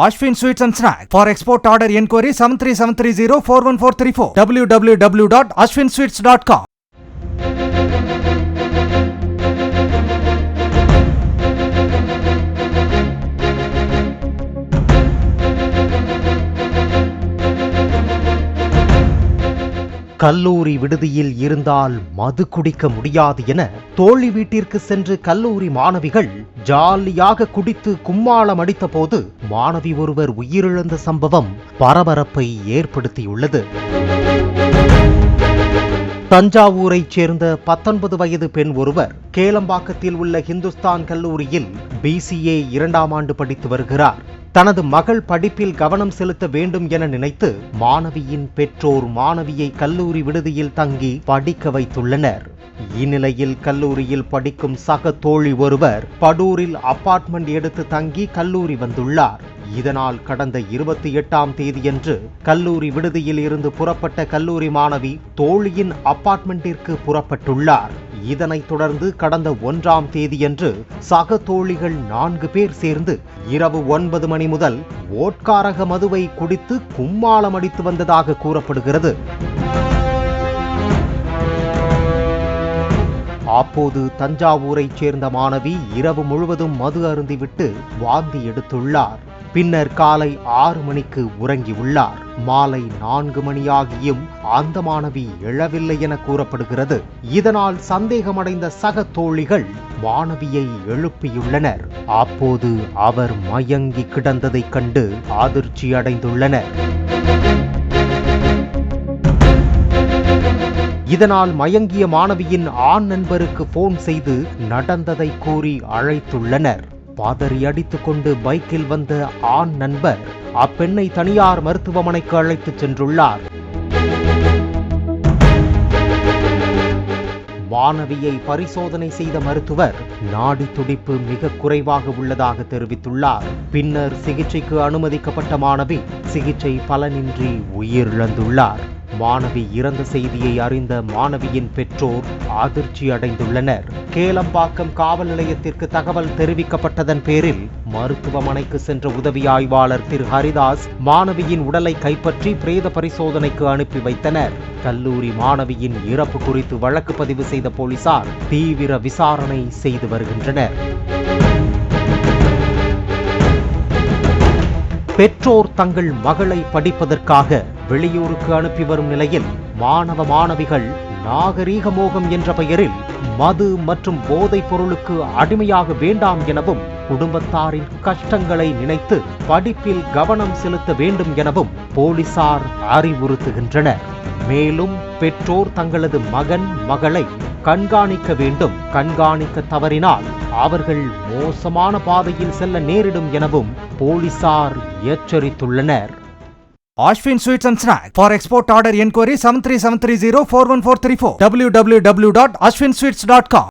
Ashwin Sweets and Snacks. For export order enquiry 73730 41434 www.ashwinsweets.com. கல்லூரி விடுதியில் இருந்தால் மது குடிக்க முடியாது என தோழி வீட்டிற்கு சென்று கல்லூரி மாணவிகள் ஜாலியாக குடித்து கும்மாளம் அடித்த போது மாணவி ஒருவர் உயிரிழந்த சம்பவம் பரபரப்பை ஏற்படுத்தியுள்ளது. தஞ்சாவூரைச் சேர்ந்த 19 வயது பெண் ஒருவர் கேளம்பாக்கத்தில் உள்ள ஹிந்துஸ்தான் கல்லூரியில் BCA 2ஆம் ஆண்டு படித்து வருகிறார். தனது மகள் படிப்பில் கவனம் செலுத்த வேண்டும் என நினைத்து மாணவியின் பெற்றோர் மாணவியை கல்லூரி விடுதியில் தங்கி படிக்க வைத்துள்ளனர். இந்நிலையில் கல்லூரியில் படிக்கும் சக தோழி ஒருவர் படூரில் அபார்ட்மெண்ட் எடுத்து தங்கி கல்லூரி வந்துள்ளார். இதனால் கடந்த 28ஆம் தேதியன்று கல்லூரி விடுதியில் இருந்து புறப்பட்ட கல்லூரி மாணவி தோழியின் அபார்ட்மெண்டிற்கு புறப்பட்டுள்ளார். இதனைத் தொடர்ந்து கடந்த 1ஆம் தேதியன்று சக தோழிகள் 4 பேர் சேர்ந்து இரவு 9 மணி முதல் ஓட்காரக மதுவை குடித்து கும்மாளம் அடித்து வந்ததாக கூறப்படுகிறது. அப்போது தஞ்சாவூரைச் சேர்ந்த மாணவி இரவு முழுவதும் மது அருந்திவிட்டு வாந்தி எடுத்துள்ளார். பின்னர் காலை 6 மணிக்கு உறங்கியுள்ளார். மாலை 4 மணியாகியும் அந்த மாணவி எழவில்லை என கூறப்படுகிறது. இதனால் சந்தேகமடைந்த சக தோழிகள் மாணவியை எழுப்பியுள்ளனர். அப்போது அவர் மயங்கி கிடந்ததைக் கண்டு அதிர்ச்சி அடைந்துள்ளனர். இதனால் மயங்கிய மாணவியின் ஆண் நண்பருக்கு போன் செய்து நடந்ததை கூறி அழைத்துள்ளனர். பாதறி அடித்துக் கொண்டு பைக்கில் வந்த ஆண் நண்பர் அப்பெண்ணை தனியார் மருத்துவமனைக்கு அழைத்துச் சென்றுள்ளார். மாணவியை பரிசோதனை செய்த மருத்துவர் நாடி துடிப்பு மிக குறைவாக உள்ளதாக தெரிவித்துள்ளார். பின்னர் சிகிச்சைக்கு அனுமதிக்கப்பட்ட மாணவி சிகிச்சை பலனின்றி உயிரிழந்துள்ளார். மாணவி இறந்த செய்தியை அறிந்த மாணவியின் பெற்றோர் அதிர்ச்சி அடைந்துள்ளனர். கேளம்பாக்கம் காவல் நிலையத்திற்கு தகவல் தெரிவிக்கப்பட்டதன் பேரில் மருத்துவமனைக்கு சென்ற உதவி ஆய்வாளர் திரு ஹரிதாஸ் மாணவியின் உடலை கைப்பற்றி பிரேத பரிசோதனைக்கு அனுப்பி வைத்தனர். கல்லூரி மாணவியின் இறப்பு குறித்து வழக்கு பதிவு செய்த போலீசார் தீவிர விசாரணை செய்து வருகின்றனர். பெற்றோர் தங்கள் மகளை படிப்பதற்காக வெளியூருக்கு அனுப்பி வரும் நிலையில் மாணவ மாணவிகள் நாகரீக மோகம் என்ற பெயரில் மது மற்றும் போதைப் பொருளுக்கு அடிமையாக வேண்டாம் எனவும் குடும்பத்தாரின் கஷ்டங்களை நினைத்து படிப்பில் கவனம் செலுத்த வேண்டும் எனவும் போலீசார் அறிவுறுத்துகின்றனர். மேலும் பெற்றோர் தங்களது மகன் மகளை கண்காணிக்க வேண்டும். கண்காணிக்க தவறினால் அவர்கள் மோசமான பாதையில் செல்ல நேரிடும் எனவும் போலீசார் எச்சரித்துள்ளனர். Ashwin Sweets and Snacks. For export order enquiry 73730 41434 www.ashwinsweets.com.